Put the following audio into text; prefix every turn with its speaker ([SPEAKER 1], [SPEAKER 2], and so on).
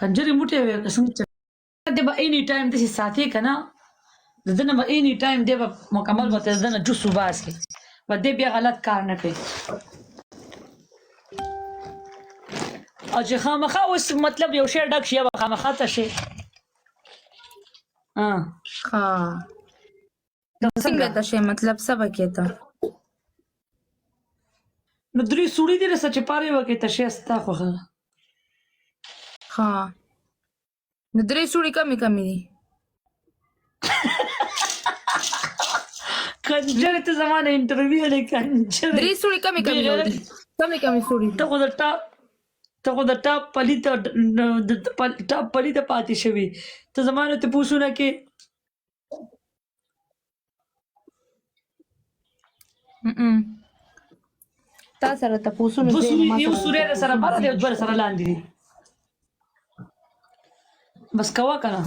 [SPEAKER 1] کنجرې موټی وې که څنګه چې دی به اني ټایم داسې ساتې که نه د ده نه به اني ټایم دی به مکمل به د ده نه جوس وباسي به دی بیا غلط کار نه کوي او چې خامخا اوس مطلب یو شی ډک شي یا به خامخا ته شي
[SPEAKER 2] ها څنګه ته شي مطلب څه به کې ته
[SPEAKER 1] نو درې سوړي دي رسه چې پارې وکړې ته شی ستا خوښه ده
[SPEAKER 2] ها نو درې سوړي کمې کمې دي
[SPEAKER 1] کنجر ته زما نه انټرویو دی کنجر
[SPEAKER 2] درې سوړي کمې کمې دي کمې کمې سوړي
[SPEAKER 1] ته خو د ټاپ پلی ته ټاپ پلی ته پاتې شوي ته زما نه تپوسونه کې
[SPEAKER 2] تا سره تپوسونه
[SPEAKER 1] یو سوری در سره بره دی او دوه در سره لاندې دي بس کوه که نه